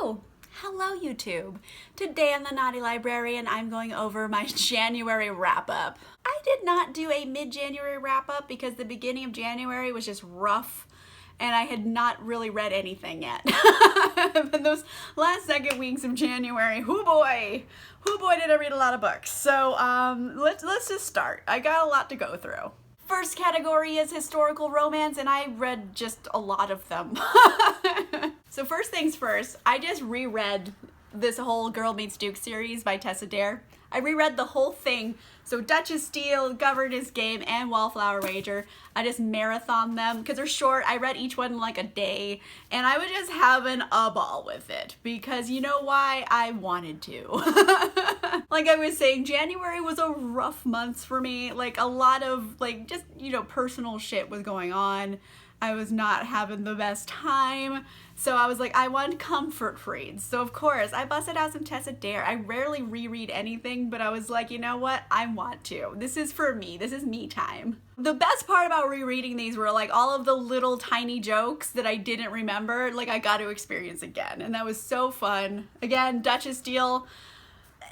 Oh, hello YouTube. Today on the Naughty Librarian, I'm going over my January wrap-up. I did not do a mid-January wrap-up because the beginning of January was just rough and I had not really read anything yet. But those last second weeks of January, hoo boy did I read a lot of books. So let's just start. I got a lot to go through. First category is historical romance, and I read just a lot of them. So first things first, I just reread this whole Girl Meets Duke series by Tessa Dare. I reread the whole thing. So Duchess, Steele, Governess Game, and Wallflower Wager. I just marathoned them because they're short. I read each one in like a day, and I was just having a ball with it because you know why? I wanted to. Like I was saying, January was a rough month for me. Like a lot of like just, you know, personal shit was going on. I was not having the best time. So I was like, I want comfort reads. So of course, I busted out some Tessa Dare. I rarely reread anything, but I was like, you know what? I want to. This is for me. This is me time. The best part about rereading these were like all of the little tiny jokes that I didn't remember, like I got to experience again. And that was so fun. Again, Duchess Steele.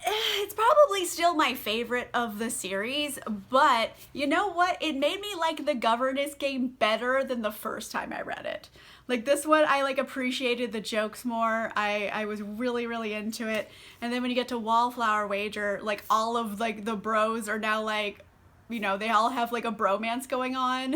It's probably still my favorite of the series, but you know what? It made me like the Governess Game better than the first time I read it. Like this one, I like appreciated the jokes more. I was really into it. And then when you get to Wallflower Wager, like all of like the bros are now like, you know, they all have like a bromance going on.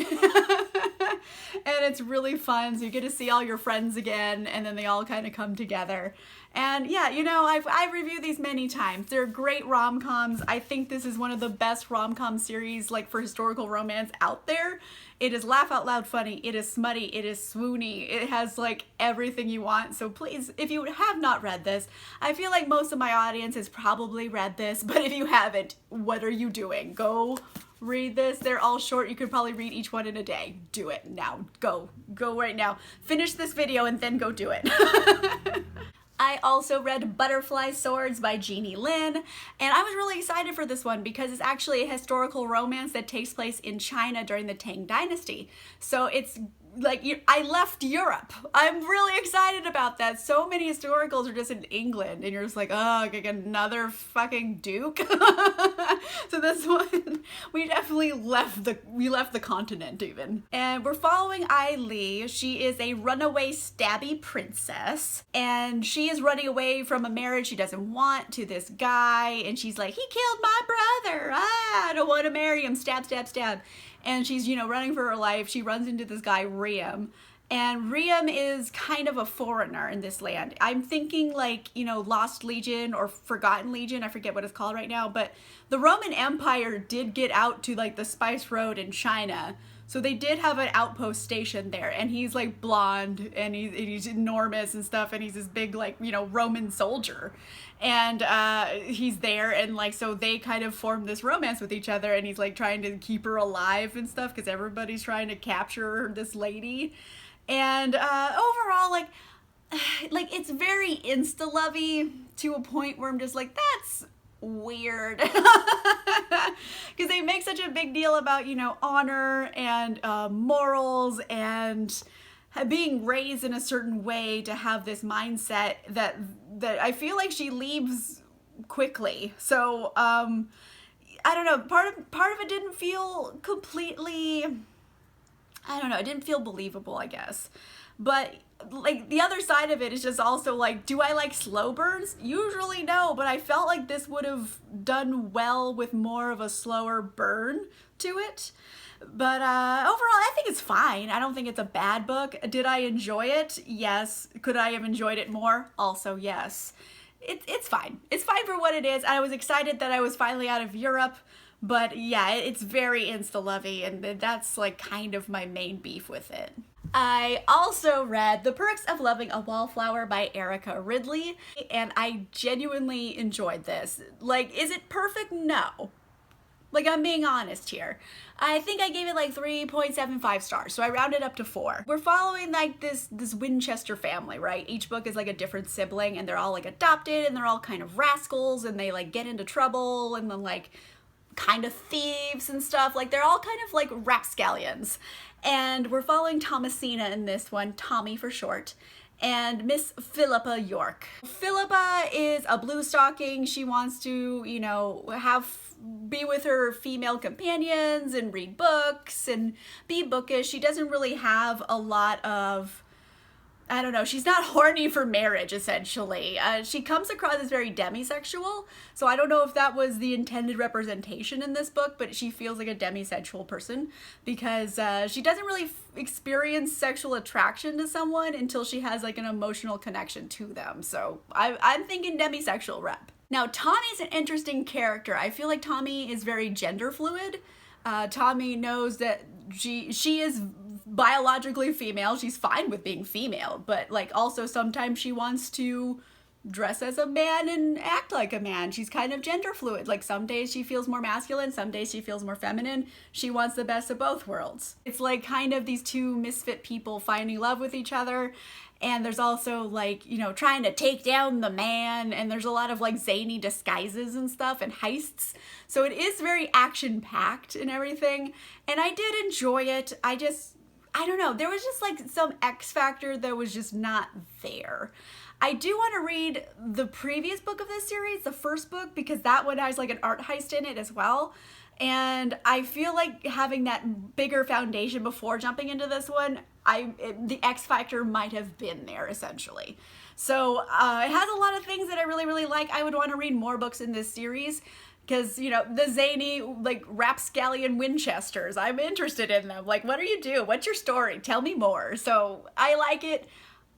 And it's really fun. So you get to see all your friends again, and then they all kind of come together. And yeah, you know, I've reviewed these many times. They're great rom-coms. I think this is one of the best rom-com series like for historical romance out there. It is laugh out loud funny. It is smutty. It is swoony. It has like everything you want. So please, if you have not read this, I feel like most of my audience has probably read this, but if you haven't, what are you doing? Go read this. They're all short. You could probably read each one in a day. Do it now. Go right now. Finish this video and then go do it. I also read Butterfly Swords by Jeannie Lin, and I was really excited for this one because it's actually a historical romance that takes place in China during the Tang Dynasty. So it's like, I left Europe. I'm really excited about that. So many historicals are just in England, and you're just like, oh, like another fucking duke. So this one, we definitely left the continent even. And we're following Ai Li. She is a runaway stabby princess, and she is running away from a marriage she doesn't want to this guy, and she's like, he killed my brother. I don't want to marry him. Stab, stab, stab. And she's, you know, running for her life. She runs into this guy, Riam. And Riam is kind of a foreigner in this land. I'm thinking like, you know, Lost Legion or Forgotten Legion. I forget what it's called right now. But the Roman Empire did get out to like the Spice Road in China. So they did have an outpost station there. And he's like blonde and he's enormous and stuff. And he's this big like, you know, Roman soldier. And he's there, and like, so they kind of form this romance with each other, and he's like trying to keep her alive and stuff because everybody's trying to capture this lady. And overall, like it's very insta-lovey to a point where I'm just like, that's weird. Because they make such a big deal about, you know, honor and morals and being raised in a certain way to have this mindset that I feel like she leaves quickly. So I don't know, part of it didn't feel completely, I don't know, it didn't feel believable, I guess. But like the other side of it is just also like, do I like slow burns? Usually no, but I felt like this would have done well with more of a slower burn to it. But overall, I think it's fine. I don't think it's a bad book. Did I enjoy it? Yes. Could I have enjoyed it more? Also, yes. It's fine. It's fine for what it is. I was excited that I was finally out of Europe. But yeah, it's very insta-lovey, and that's like kind of my main beef with it. I also read The Perks of Loving a Wallflower by Erica Ridley, and I genuinely enjoyed this. Like, is it perfect? No. Like, I'm being honest here. I think I gave it like 3.75 stars, so I rounded up to 4. We're following like this Winchester family, right? Each book is like a different sibling, and they're all like adopted, and they're all kind of rascals, and they like get into trouble, and then like kind of thieves and stuff. Like, they're all kind of like rapscallions. And we're following Thomasina in this one, Tommy for short. and Miss Philippa York. Philippa is a blue stocking. She wants to, you know, be with her female companions and read books and be bookish. She doesn't really have a lot of, I don't know, she's not horny for marriage, essentially. She comes across as very demisexual, so I don't know if that was the intended representation in this book, but she feels like a demisexual person because she doesn't really experience sexual attraction to someone until she has like an emotional connection to them. So I'm thinking demisexual rep. Now, Tommy's an interesting character. I feel like Tommy is very gender fluid. Tommy knows that she is biologically female. She's fine with being female, but like also sometimes she wants to dress as a man and act like a man. She's kind of gender fluid. Like some days she feels more masculine, some days she feels more feminine. She wants the best of both worlds. It's like kind of these two misfit people finding love with each other. And there's also like, you know, trying to take down the man, and there's a lot of like zany disguises and stuff and heists. So it is very action packed and everything. And I did enjoy it. I don't know, there was just like some X factor that was just not there. I do want to read the previous book of this series, the first book, because that one has like an art heist in it as well. And I feel like having that bigger foundation before jumping into this one, the X factor might have been there essentially. So it has a lot of things that I really, really like. I would want to read more books in this series. Because, you know, the zany, like, rapscallion Winchesters, I'm interested in them. Like, what do you do? What's your story? Tell me more. So, I like it.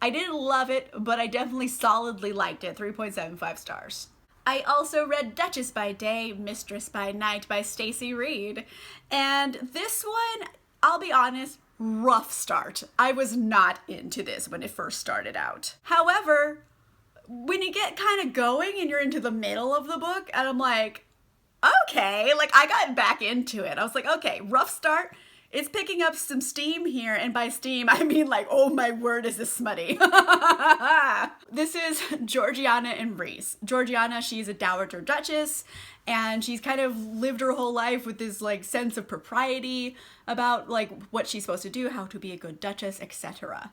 I didn't love it, but I definitely solidly liked it. 3.75 stars. I also read Duchess by Day, Mistress by Night by Stacey Reid. And this one, I'll be honest, rough start. I was not into this when it first started out. However, when you get kind of going and you're into the middle of the book, and I'm like, okay, like I got back into it. I was like, okay, rough start. It's picking up some steam here, and by steam, I mean like, oh my word, is this smutty. This is Georgiana and Rhys. Georgiana, she's a dowager duchess, and she's kind of lived her whole life with this like sense of propriety about like what she's supposed to do, how to be a good duchess, etc.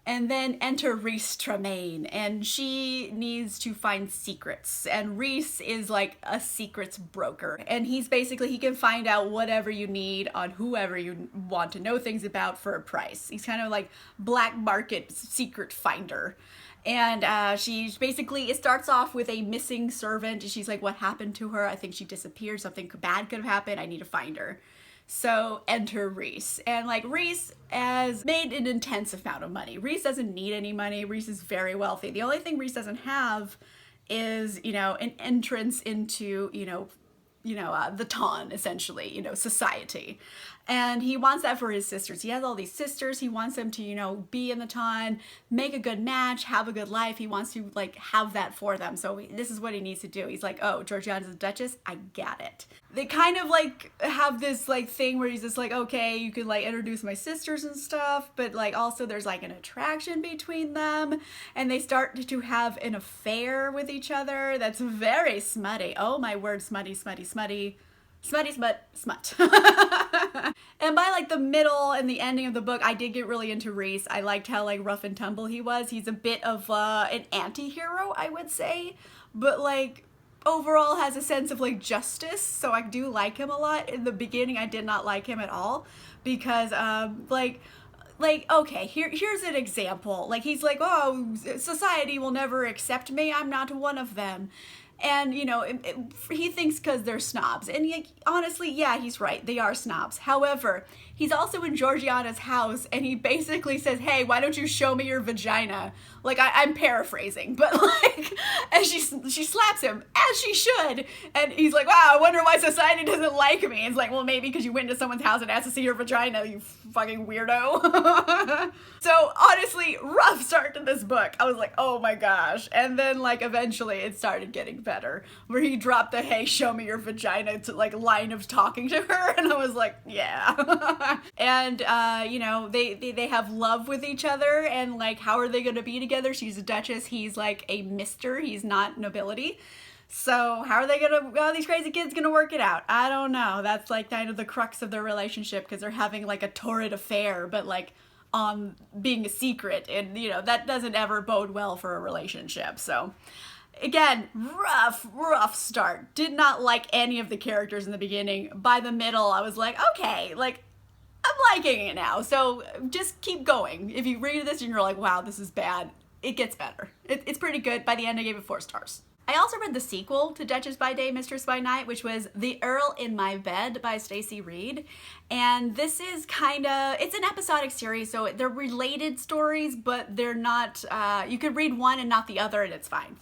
And then enter Rhys Tremaine, and she needs to find secrets. And Rhys is like a secrets broker. And he's basically, he can find out whatever you need on whoever you want to know things about for a price. He's kind of like black market secret finder. And she basically, it starts off with a missing servant. She's like, what happened to her? I think she disappeared. Something bad could have happened. I need to find her. So enter Rhys. And like Rhys has made an intense amount of money. Rhys doesn't need any money. Rhys is very wealthy. The only thing Rhys doesn't have is, you know, an entrance into, the ton, essentially, society. And he wants that for his sisters. He has all these sisters. He wants them to, be in the ton, make a good match, have a good life. He wants to, like, have that for them. So this is what he needs to do. He's like, oh, Georgiana's a duchess? I get it. They kind of, like, have this, like, thing where he's just like, okay, you could, like, introduce my sisters and stuff. But, like, also there's, like, an attraction between them. And they start to have an affair with each other that's very smutty. Oh, my word, smutty, smutty, smutty. Smutty, smut. And by like the middle and the ending of the book, I did get really into Rhys. I liked how like rough and tumble he was. He's a bit of an anti-hero, I would say, but like overall has a sense of like justice. So I do like him a lot. In the beginning, I did not like him at all because okay, here's an example. Like he's like, oh, society will never accept me. I'm not one of them. And, he thinks because they're snobs. And honestly, yeah, he's right. They are snobs. However, he's also in Georgiana's house and he basically says, hey, why don't you show me your vagina? Like, I'm paraphrasing, but like, and she slaps him, as she should. And he's like, wow, I wonder why society doesn't like me. It's like, well, maybe because you went to someone's house and asked to see your vagina, you fucking weirdo. So honestly, rough start to this book. I was like, oh my gosh. And then like eventually it started getting better, where he dropped the, hey, show me your vagina to like line of talking to her. And I was like, yeah. And, they have love with each other and like, how are they going to be together? She's a duchess. He's like a mister. He's not nobility. So how are they these crazy kids gonna work it out? I don't know. That's like kind of the crux of their relationship because they're having like a torrid affair, but like on being a secret, and you know, that doesn't ever bode well for a relationship. So again, rough start. Did not like any of the characters in the beginning. By the middle, I was like, okay, like, I'm liking it now. So just keep going. If you read this and you're like, wow, this is bad, it gets better. It's pretty good. By the end, I gave it 4 stars. I also read the sequel to Duchess by Day, Mistress by Night, which was The Earl in My Bed by Stacey Reed. And this is it's an episodic series, so they're related stories, but they're not, you could read one and not the other, and it's fine.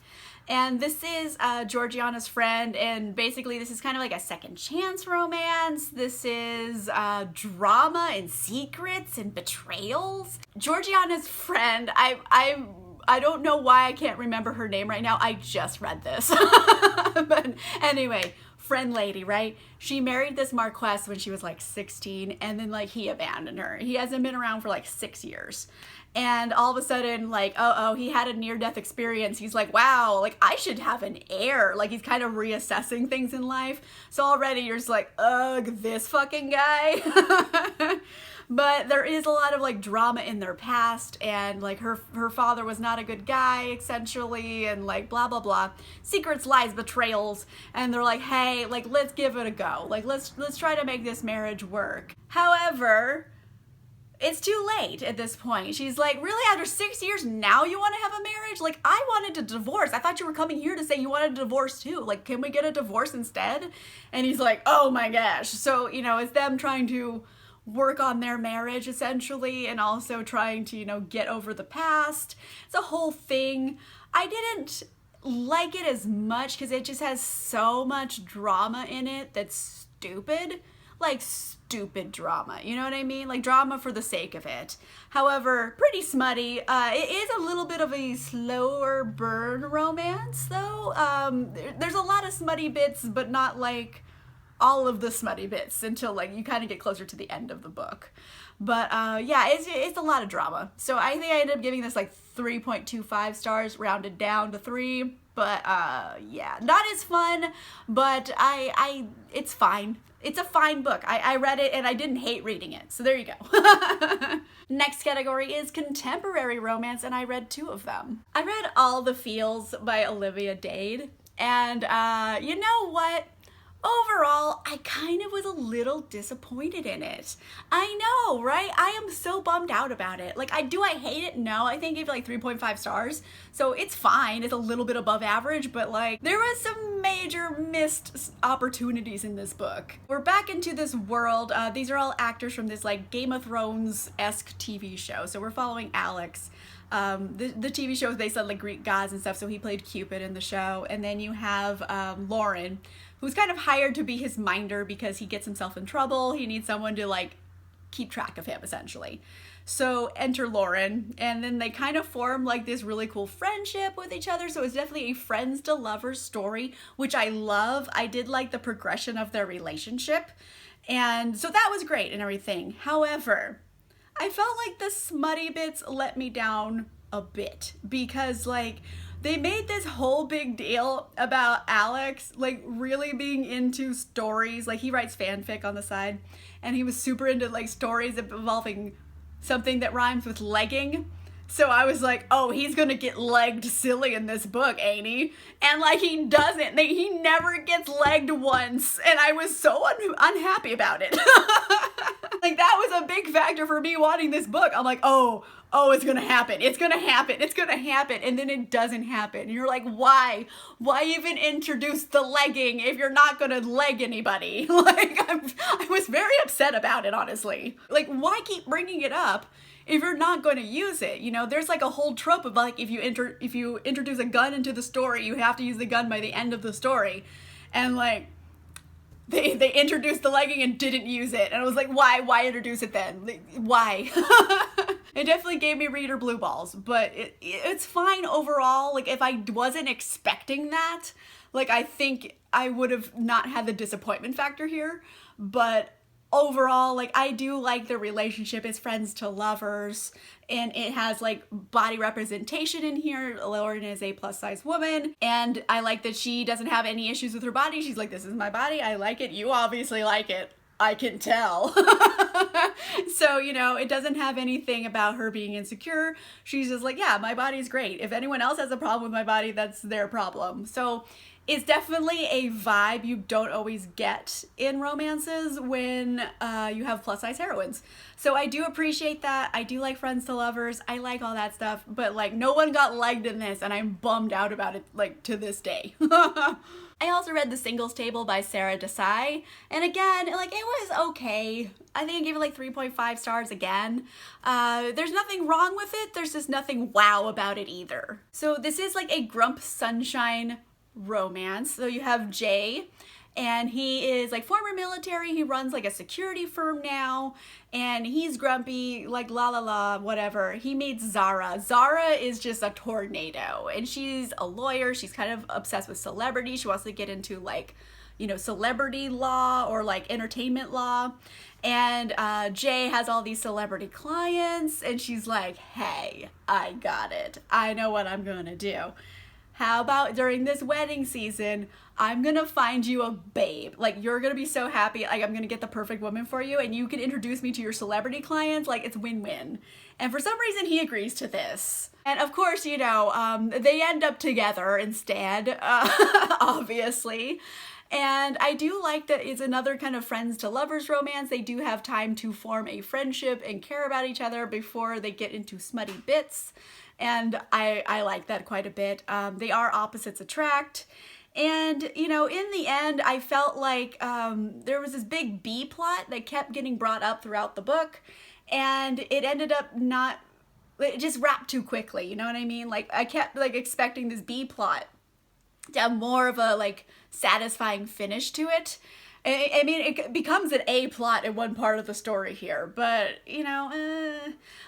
And this is Georgiana's friend, and basically this is kind of like a second chance romance. This is drama and secrets and betrayals. Georgiana's friend, I don't know why I can't remember her name right now. I just read this. But anyway, friend lady, right? She married this Marquess when she was like 16, and then like he abandoned her. He hasn't been around for like 6 years. And all of a sudden, like, he had a near-death experience. He's like, wow, like, I should have an heir. Like, he's kind of reassessing things in life. So already you're just like, ugh, this fucking guy. But there is a lot of, like, drama in their past. And, like, her father was not a good guy, essentially. And, like, blah, blah, blah. Secrets, lies, betrayals. And they're like, hey, like, let's give it a go. Like, let's try to make this marriage work. However, it's too late at this point. She's like, really, after 6 years, now you want to have a marriage? Like, I wanted to divorce. I thought you were coming here to say you wanted a divorce too. Like, can we get a divorce instead? And he's like, oh my gosh. So, you know, it's them trying to work on their marriage, essentially, and also trying to, you know, get over the past. It's a whole thing. I didn't like it as much because it just has so much drama in it that's stupid. Like, stupid drama, you know what I mean? Like, drama for the sake of it. However, pretty smutty. It is a little bit of a slower burn romance, though. There's a lot of smutty bits, but not, like, all of the smutty bits until, like, you kind of get closer to the end of the book. But, yeah, it's a lot of drama. So I think I ended up giving this, like, 3.25 stars, rounded down to 3. But, yeah, not as fun, but it's fine. It's a fine book. I read it and I didn't hate reading it. So there you go. Next category is contemporary romance, and I read 2 of them. I read All the Feels by Olivia Dade. And you know what? Overall, I kind of was a little disappointed in it. I know, right? I am so bummed out about it. Like, I hate it? No, I think I gave it like 3.5 stars. So it's fine. It's a little bit above average, but like, there was some major missed opportunities in this book. We're back into this world. These are all actors from this like Game of Thrones-esque TV show. So we're following Alex. The TV show is based on like Greek gods and stuff, so he played Cupid in the show. And then you have Lauren, who's kind of hired to be his minder because he gets himself in trouble. He needs someone to like keep track of him, essentially. So enter Lauren, and then they kind of form like this really cool friendship with each other. So it's definitely a friends to lovers story, which I love. I did like the progression of their relationship, and so that was great and everything. However, I felt like the smutty bits let me down a bit because like they made this whole big deal about Alex like really being into stories. Like he writes fanfic on the side, and he was super into like stories involving something that rhymes with legging. So I was like, oh, he's gonna get legged silly in this book, ain't he? And like he doesn't. He never gets legged once, and I was so unhappy about it. Like that was a big factor for me wanting this book. I'm like, oh, it's gonna happen. It's gonna happen. It's gonna happen. And then it doesn't happen. And you're like, why? Why even introduce the legging if you're not gonna leg anybody? Like, I was very upset about it, honestly. Like, why keep bringing it up if you're not going to use it? You know, there's like a whole trope of like, if you introduce a gun into the story, you have to use the gun by the end of the story. And like, they introduced the legging and didn't use it. And I was like, why introduce it then? Like, why? It definitely gave me reader blue balls, but it's fine overall. Like if I wasn't expecting that, like I think I would have not had the disappointment factor here. But overall, like I do like the relationship as friends to lovers, and it has like body representation in here. Lauren is a plus size woman, and I like that she doesn't have any issues with her body. She's like, this is my body, I like it, you obviously like it, I can tell. So, you know, it doesn't have anything about her being insecure. She's just like, yeah, my body's great. If anyone else has a problem with my body, that's their problem. So it's definitely a vibe you don't always get in romances when you have plus size heroines. So I do appreciate that. I do like friends to lovers. I like all that stuff, but like no one got legged in this and I'm bummed out about it like to this day. I also read The Singles Table by Sarah Desai, and again, like it was okay. I think I gave it like 3.5 stars again. There's nothing wrong with it. There's just nothing wow about it either. So this is like a Grump Sunshine romance. So you have Jay, and he is like former military. He runs like a security firm now, and he's grumpy, like la la la, whatever. He meets Zara. Zara is just a tornado, and she's a lawyer. She's kind of obsessed with celebrity. She wants to get into like, you know, celebrity law or like entertainment law. And Jay has all these celebrity clients, and she's like, hey, I got it. I know what I'm gonna do. How about during this wedding season, I'm gonna find you a babe. Like, you're gonna be so happy. Like, I'm gonna get the perfect woman for you, and you can introduce me to your celebrity clients. Like, it's win-win. And for some reason, he agrees to this. And of course, you know, they end up together instead, obviously. And I do like that it's another kind of friends to lovers romance. They do have time to form a friendship and care about each other before they get into smutty bits. And I like that quite a bit. They are opposites attract. And, you know, in the end, I felt like there was this big B plot that kept getting brought up throughout the book. And it ended up not, it just wrapped too quickly, you know what I mean? Like, I kept like expecting this B plot to have more of a like satisfying finish to it. I mean, it becomes an A plot in one part of the story here, but, you know,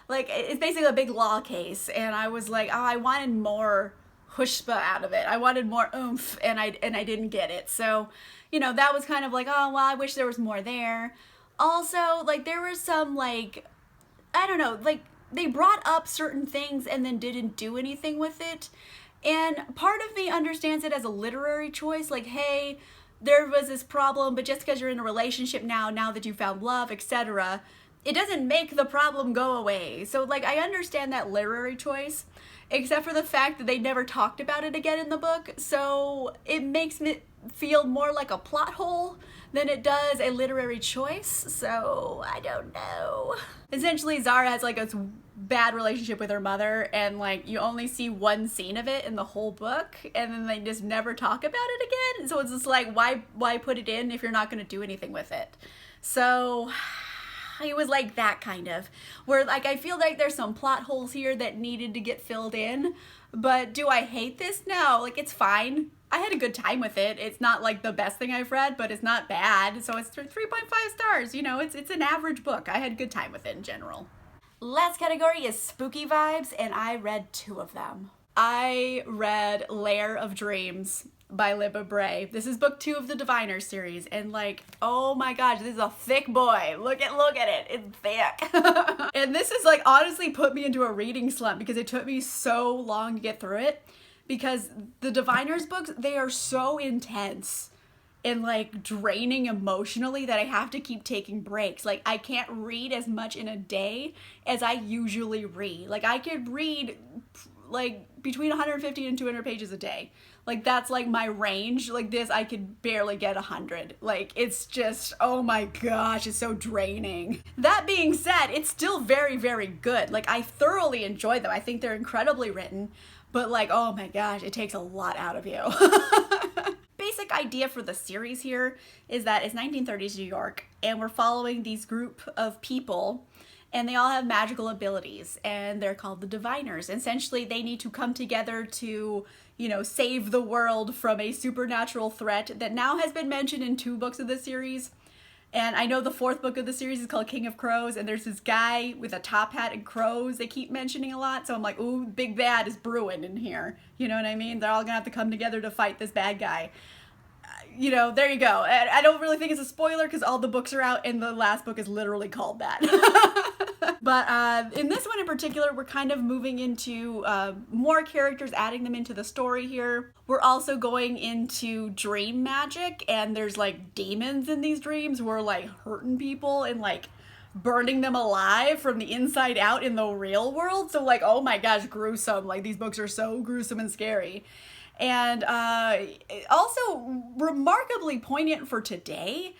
like, it's basically a big law case, and I was like, oh, I wanted more chutzpah out of it. I wanted more oomph, and I didn't get it. So, you know, that was kind of like, oh, well, I wish there was more there. Also, like, there was some, like, I don't know, like, they brought up certain things and then didn't do anything with it. And part of me understands it as a literary choice, like, hey, there was this problem, but just because you're in a relationship now that you found love, etc., it doesn't make the problem go away. So, like, I understand that literary choice, except for the fact that they never talked about it again in the book. So it makes me feel more like a plot hole than it does a literary choice. So I don't know. Essentially, Zara has like a bad relationship with her mother, and like you only see one scene of it in the whole book, and then they just never talk about it again. So it's just like, why put it in if you're not going to do anything with it? So it was like that kind of, where like I feel like there's some plot holes here that needed to get filled in. But do I hate this? No, like it's fine. I had a good time with it. It's not like the best thing I've read, but it's not bad. So it's 3.5 stars. You know, it's an average book. I had a good time with it in general. Last category is spooky vibes, and I read 2 of them. I read Lair of Dreams by Libba Bray. This is book 2 of the Diviners series, and like, oh my gosh, this is a thick boy. Look at it. It's thick. And this is like honestly put me into a reading slump because it took me so long to get through it, because the Diviners books, they are so intense and like draining emotionally that I have to keep taking breaks. Like, I can't read as much in a day as I usually read. Like, I could read like between 150 and 200 pages a day. Like, that's like my range. Like this, I could barely get 100. Like, it's just, oh my gosh, it's so draining. That being said, it's still very, very good. Like, I thoroughly enjoy them. I think they're incredibly written, but like, oh my gosh, it takes a lot out of you. Basic idea for the series here is that it's 1930s New York, and we're following these group of people, and they all have magical abilities, and they're called the Diviners. Essentially, they need to come together to, you know, save the world from a supernatural threat that now has been mentioned in 2 books of the series. And I know the 4th book of the series is called King of Crows, and there's this guy with a top hat and crows they keep mentioning a lot. So I'm like, ooh, big bad is brewing in here. You know what I mean? They're all gonna have to come together to fight this bad guy. You know, there you go. I don't really think it's a spoiler because all the books are out, and the last book is literally called that. But in this one in particular, we're kind of moving into more characters, adding them into the story here. We're also going into dream magic, and there's like demons in these dreams who are like hurting people and like burning them alive from the inside out in the real world. So like, oh my gosh, gruesome. Like these books are so gruesome and scary. And also remarkably poignant for today.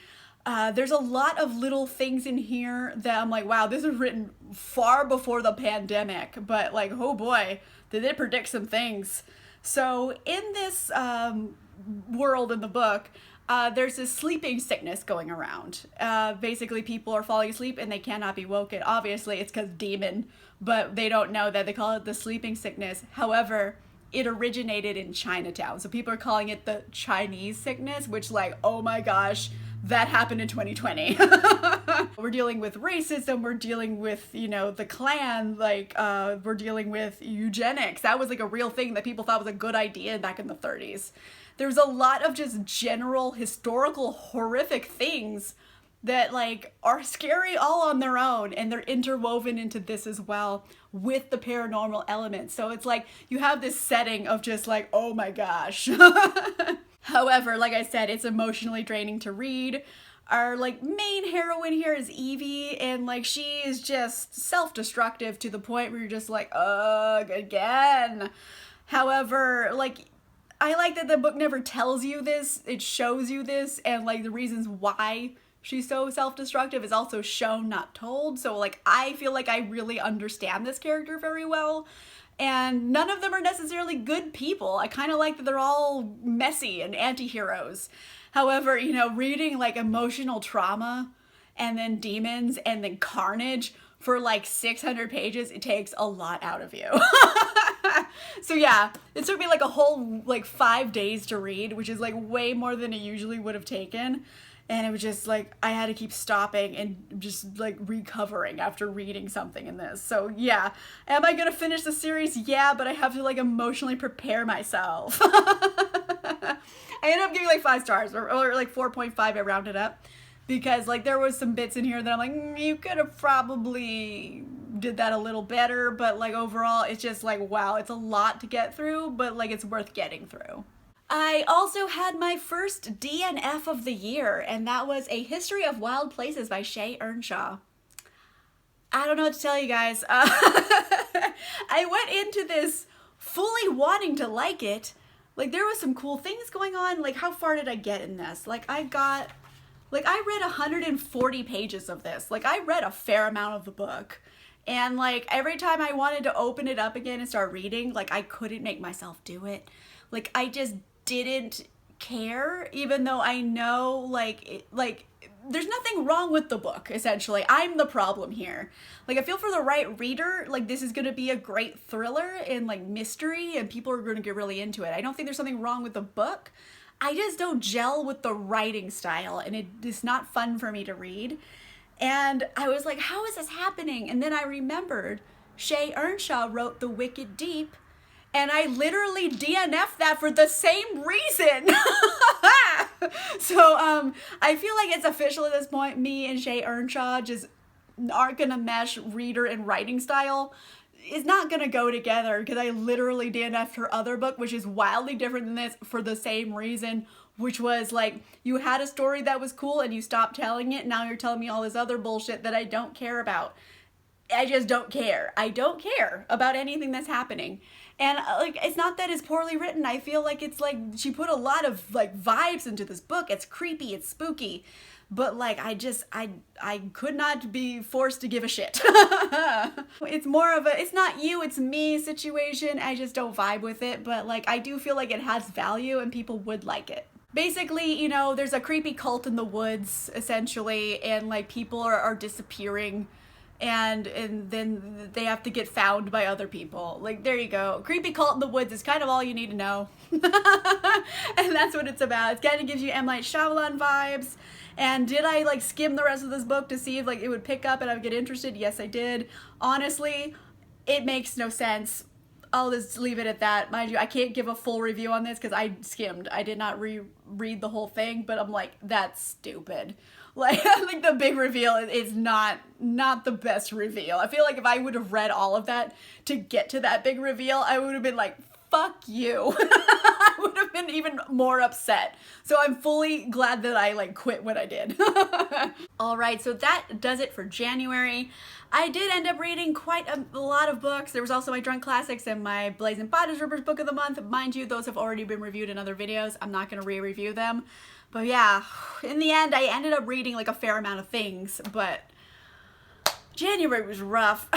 There's a lot of little things in here that I'm like, wow, this was written far before the pandemic, but like, oh boy, did it predict some things. So in this world in the book, there's this sleeping sickness going around. Basically, people are falling asleep and they cannot be woken. Obviously, it's because demon, but they don't know that. They call it the sleeping sickness. However, it originated in Chinatown. So people are calling it the Chinese sickness, which like, oh my gosh, that happened in 2020. We're dealing with racism, we're dealing with, you know, the Klan, like we're dealing with eugenics. That was like a real thing that people thought was a good idea back in the 30s. There's a lot of just general historical horrific things that like are scary all on their own, and they're interwoven into this as well with the paranormal elements. So it's like you have this setting of just like, oh my gosh. However, like I said, it's emotionally draining to read. Our like main heroine here is Evie, and like she is just self-destructive to the point where you're just like, ugh, again. However, like I like that the book never tells you this, it shows you this, and like the reasons why she's so self-destructive is also shown, not told. So like I feel like I really understand this character very well. And none of them are necessarily good people. I kind of like that they're all messy and anti-heroes. However, you know, reading like emotional trauma and then demons and then carnage for like 600 pages, it takes a lot out of you. So yeah, it took me like a whole like 5 days to read, which is like way more than it usually would have taken. And it was just like, I had to keep stopping and just like recovering after reading something in this. So yeah, am I gonna finish the series? Yeah, but I have to like emotionally prepare myself. I ended up giving like 5 stars or like 4.5, I rounded up. Because like there was some bits in here that I'm like, you could have probably did that a little better. But like overall, it's just like, wow, it's a lot to get through, but like it's worth getting through. I also had my first DNF of the year, and that was A History of Wild Places by Shea Earnshaw. I don't know what to tell you guys. I went into this fully wanting to like it. Like there was some cool things going on. Like how far did I get in this? Like I read 140 pages of this. Like I read a fair amount of the book. And like every time I wanted to open it up again and start reading, like I couldn't make myself do it. Like I just didn't care, even though I know like there's nothing wrong with the book, essentially. I'm the problem here. Like I feel for the right reader, like this is gonna be a great thriller and like mystery, and people are gonna get really into it. I don't think there's something wrong with the book. I just don't gel with the writing style, and it is not fun for me to read. And I was like, how is this happening? And then I remembered Shea Earnshaw wrote The Wicked Deep, and I literally DNF'd that for the same reason. So I feel like it's official at this point. Me and Shea Earnshaw just aren't gonna mesh reader and writing style. It's not gonna go together, because I literally DNF'd her other book, which is wildly different than this, for the same reason, which was like, you had a story that was cool and you stopped telling it. Now you're telling me all this other bullshit that I don't care about. I just don't care. I don't care about anything that's happening. And like, it's not that it's poorly written. I feel like it's like she put a lot of like vibes into this book. It's creepy, it's spooky, but like I could not be forced to give a shit. It's more of a it's not you, it's me situation. I just don't vibe with it, but like I do feel like it has value and people would like it. Basically, you know, there's a creepy cult in the woods, essentially, and like people are disappearing, and then they have to get found by other people. Like, there you go. Creepy cult in the woods is kind of all you need to know. And that's what it's about. It kind of gives you M. Night Shyamalan vibes. And did I like skim the rest of this book to see if like it would pick up and I would get interested? Yes, I did. Honestly, it makes no sense. I'll just leave it at that. Mind you, I can't give a full review on this because I skimmed. I did not reread the whole thing, but I'm like, that's stupid. Like, like the big reveal is not the best reveal. I feel like if I would have read all of that to get to that big reveal, I would have been like, fuck you. I would have been even more upset. So I'm fully glad that I like quit when I did. All right, so that does it for January. I did end up reading quite a lot of books. There was also my Drunk Classics and my Blazing Bodice Rippers book of the month. Mind you, those have already been reviewed in other videos. I'm not gonna re-review them. But yeah, in the end, I ended up reading like a fair amount of things, but January was rough.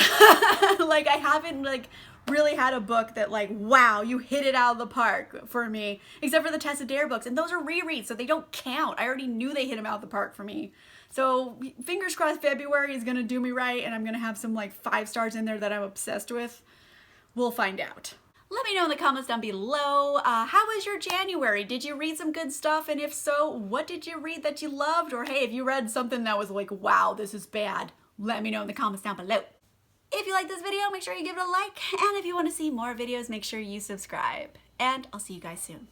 Like I haven't like really had a book that like, wow, you hit it out of the park for me, except for the Tessa Dare books. And those are rereads, so they don't count. I already knew they hit them out of the park for me. So fingers crossed February is gonna do me right and I'm gonna have some like 5 stars in there that I'm obsessed with. We'll find out. Let me know in the comments down below, how was your January? Did you read some good stuff? And if so, what did you read that you loved? Or hey, if you read something that was like, wow, this is bad, let me know in the comments down below. If you like this video, make sure you give it a like. And if you want to see more videos, make sure you subscribe. And I'll see you guys soon.